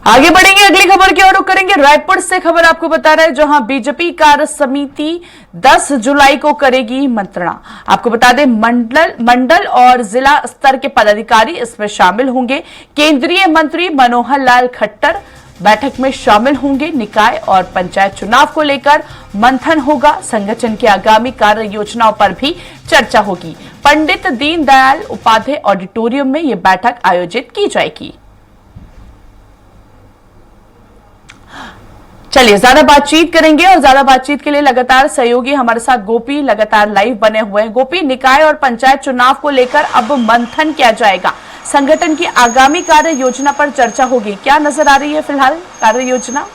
आगे बढ़ेंगे, अगली खबर की ओर रुख करेंगे। रायपुर से खबर आपको बता रहे हैं, जहां बीजेपी कार्य समिति 10 जुलाई को करेगी मंत्रणा। आपको बता दें, मंडल और जिला स्तर के पदाधिकारी इसमें शामिल होंगे। केंद्रीय मंत्री मनोहर लाल खट्टर बैठक में शामिल होंगे। निकाय और पंचायत चुनाव को लेकर मंथन होगा। संगठन की आगामी कार्य योजनाओं पर भी चर्चा होगी। पंडित दीनदयाल उपाध्याय ऑडिटोरियम में यह बैठक आयोजित की जाएगी। चलिए ज्यादा बातचीत करेंगे, और ज्यादा बातचीत के लिए लगातार सहयोगी हमारे साथ गोपी लगातार लाइव बने हुए हैं। गोपी, निकाय और पंचायत चुनाव को लेकर अब मंथन किया जाएगा। संगठन की आगामी कार्य योजना पर चर्चा होगी। क्या नजर आ रही है फिलहाल कार्य योजना?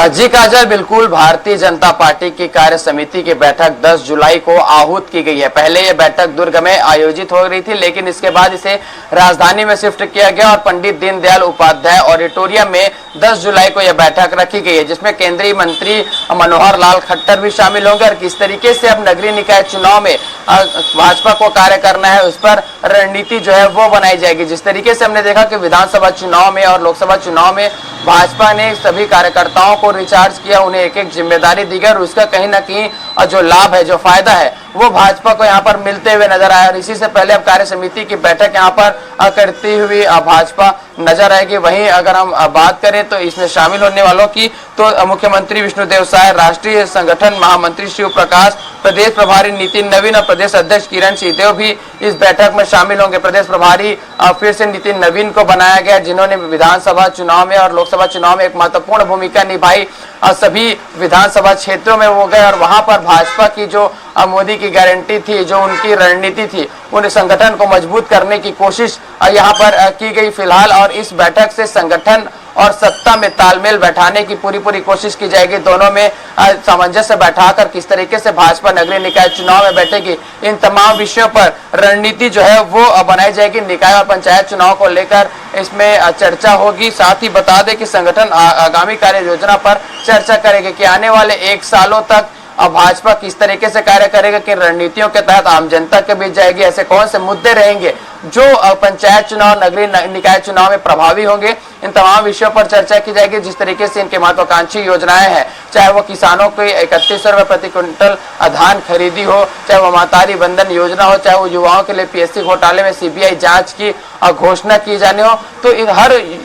जी काजल, बिल्कुल। भारतीय जनता पार्टी की कार्य समिति की बैठक 10 जुलाई को आहूत की गई है। पहले यह बैठक दुर्ग में आयोजित हो रही थी, लेकिन इसके बाद इसे राजधानी में शिफ्ट किया गया और पंडित दीनदयाल उपाध्याय ऑडिटोरियम में 10 जुलाई को यह बैठक रखी गई है, जिसमें केंद्रीय मंत्री मनोहर लाल खट्टर भी शामिल होंगे। और किस तरीके से अब नगरीय निकाय चुनाव में भाजपा को कार्य करना है, उस पर रणनीति जो है वो बनाई जाएगी। जिस तरीके से हमने देखा कि विधानसभा चुनाव में और लोकसभा चुनाव में भाजपा ने सभी कार्यकर्ताओं को रिचार्ज किया, उन्हें एक एक जिम्मेदारी दी गई, और उसका कहीं ना कहीं जो लाभ है, जो फायदा है, वो भाजपा को यहाँ पर मिलते हुए नजर आया। और इसी से पहले अब कार्य समिति की बैठक यहाँ पर करती हुई भाजपा नजर आएगी। वहीं अगर हम बात करें तो इसमें शामिल होने वालों की, तो मुख्यमंत्री विष्णुदेव साय, राष्ट्रीय संगठन महामंत्री शिव प्रकाश, प्रदेश प्रभारी नितिन नवीन और प्रदेश अध्यक्ष किरण सिंहदेव भी इस बैठक में शामिल होंगे। प्रदेश प्रभारी फिर से नितिन नवीन को बनाया गया, जिन्होंने विधानसभा चुनाव में और लोकसभा चुनाव में एक महत्वपूर्ण भूमिका निभाई। सभी विधानसभा क्षेत्रों में वो गए और वहां पर भाजपा की जो मोदी की गारंटी थी, जो उनकी रणनीति थी, उन संगठन को मजबूत करने की कोशिश यहाँ पर की गई फिलहाल। और इस बैठक से संगठन और सत्ता में तालमेल बैठाने की पूरी कोशिश की जाएगी। दोनों में सामंजस्य बैठाकर किस तरीके से भाजपा नगरीय निकाय चुनाव में बैठेगी, इन तमाम विषयों पर रणनीति जो है वो बनाई जाएगी। निकाय और पंचायत चुनाव को लेकर इसमें चर्चा होगी। साथ ही बता दें कि संगठन आगामी कार्य योजना पर चर्चा करेगी कि आने वाले 1 सालों तक भाजपा किस तरीके से कार्य करेगा, किन रणनीतियों के तहत आम जनता के बीच जाएगी, ऐसे कौन से मुद्दे रहेंगे जो पंचायत चुनाव नगरीय निकाय चुनाव में प्रभावी होंगे, इन तमाम विषयों पर चर्चा की जाएगी। जिस तरीके से इनके महत्वाकांक्षी योजनाएं हैं, चाहे वो किसानों को 3100 रुपए प्रति क्विंटल धान खरीदी हो, चाहे वो महतारी बंधन योजना हो, चाहे वो युवाओं के लिए पीएससी घोटाले में सीबीआई जांच की घोषणा की जानी हो, तो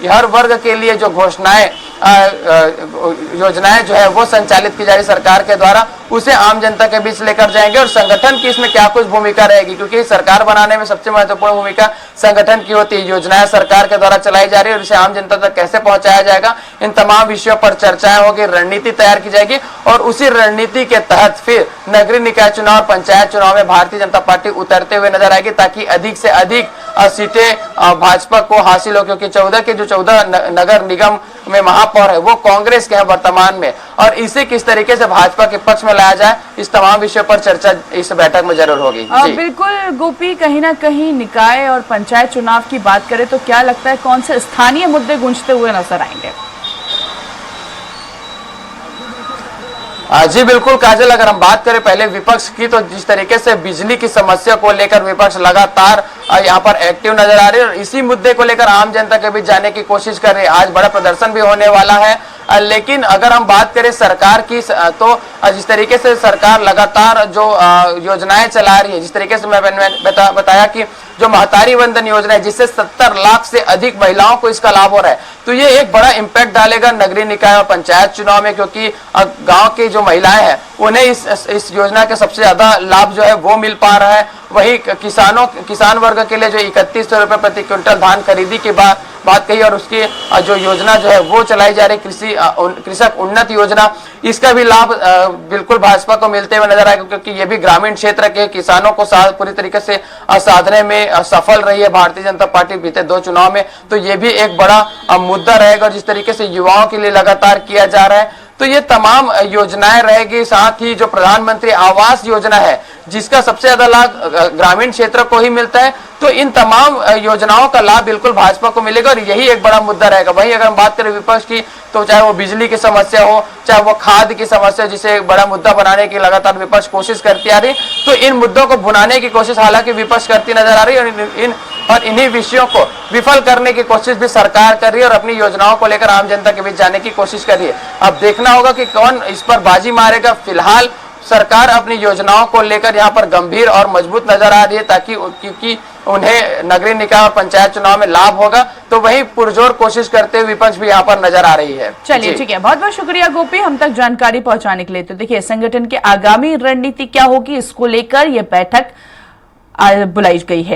हर वर्ग के लिए जो घोषणाएं योजनाएं जो है वो संचालित की जा रही सरकार के द्वारा, उसे आम जनता के बीच लेकर जाएंगे। और संगठन की इसमें क्या कुछ भूमिका रहेगी, क्योंकि सरकार बनाने में सबसे महत्वपूर्ण भूमिका संगठन की होती है। योजनाएं सरकार के द्वारा चलाई जा रही है और इसे आम जनता तक कैसे पहुंचाया जाएगा, इन तमाम विषयों पर चर्चाएं होगी, रणनीति तैयार की जाएगी। और उसी रणनीति के तहत फिर नगरीय निकाय चुनाव और पंचायत चुनाव में भारतीय जनता पार्टी उतरते हुए नजर आएगी, ताकि अधिक से अधिक सीटें भाजपा को हासिल हो। क्योंकि 14 के जो 14 नगर निगम में महापौर है वो कांग्रेस के हैं वर्तमान में, और इसे किस तरीके से भाजपा के पक्ष में लाया जाए, इस तमाम विषयों पर चर्चा इस बैठक में जरूर होगी। बिल्कुल गोपी, कहीं ना कहीं निकाय और पंचायत चुनाव की बात करें तो क्या लगता है कौन से स्थानीय मुद्दे गूंजते हुए नजर आएंगे? जी बिल्कुल काजल, अगर हम बात करें पहले विपक्ष की, तो जिस तरीके से बिजली की समस्या को लेकर विपक्ष लगातार यहाँ पर एक्टिव नजर आ रही है और इसी मुद्दे को लेकर आम जनता के बीच जाने की कोशिश कर रही है। आज बड़ा प्रदर्शन भी होने वाला है। लेकिन अगर हम बात करें सरकार की, तो जिस तरीके से सरकार लगातार जो योजनाएं चला रही है, जिस तरीके से मैंने बताया कि जो महतारी बंधन योजना है, जिससे 70 लाख से अधिक महिलाओं को इसका लाभ हो रहा है, तो ये एक बड़ा इम्पैक्ट डालेगा नगरीय निकाय और पंचायत चुनाव में। क्योंकि गांव की जो महिलाएं हैं उन्हें इस योजना के सबसे ज्यादा लाभ जो है वो मिल पा रहा है। वही किसान वर्ग के लिए जो 3100 रुपए प्रति क्विंटल धान खरीदी की बात कही, और उसकी जो योजना जो है वो चलाई जा रही कृषक उन्नत योजना, इसका भी लाभ बिल्कुल भाजपा को मिलते हुए नजर आएगा। क्योंकि ये भी ग्रामीण क्षेत्र के किसानों को पूरी तरीके से साधने में सफल रही है भारतीय जनता पार्टी बीते 2 चुनाव में, तो ये भी एक बड़ा मुद्दा रहेगा। जिस तरीके से युवाओं के लिए लगातार किया जा रहा है, तो ये तमाम योजनाएं रहेगी। साथ ही जो प्रधानमंत्री आवास योजना है, जिसका सबसे ज्यादा लाभ ग्रामीण क्षेत्र को ही मिलता है, तो इन तमाम योजनाओं का लाभ बिल्कुल भाजपा को मिलेगा और यही एक बड़ा मुद्दा रहेगा। वहीं अगर हम बात करें विपक्ष की, तो चाहे वो बिजली की समस्या हो, चाहे वो खाद की समस्या, जिसे एक बड़ा मुद्दा बनाने की लगातार विपक्ष कोशिश करती आ रही, तो इन मुद्दों को भुनाने की कोशिश हालांकि विपक्ष करती नजर आ रही है। और इन और इन्हीं विषयों को विफल करने की कोशिश भी सरकार कर रही है और अपनी योजनाओं को लेकर आम जनता के बीच जाने की कोशिश कर रही है। अब देखना होगा कि कौन इस पर बाजी मारेगा। फिलहाल सरकार अपनी योजनाओं को लेकर यहाँ पर गंभीर और मजबूत नजर आ रही है, ताकि क्योंकि उन्हें नगरीय निकाय और पंचायत चुनाव में लाभ होगा, तो वही पुरजोर कोशिश करते हुए विपक्ष भी यहाँ पर नजर आ रही है। चलिए ठीक है, बहुत बहुत शुक्रिया गोपी हम तक जानकारी पहुंचाने के लिए। तो देखिए संगठन की आगामी रणनीति क्या होगी, इसको लेकर यह बैठक बुलाई गई है।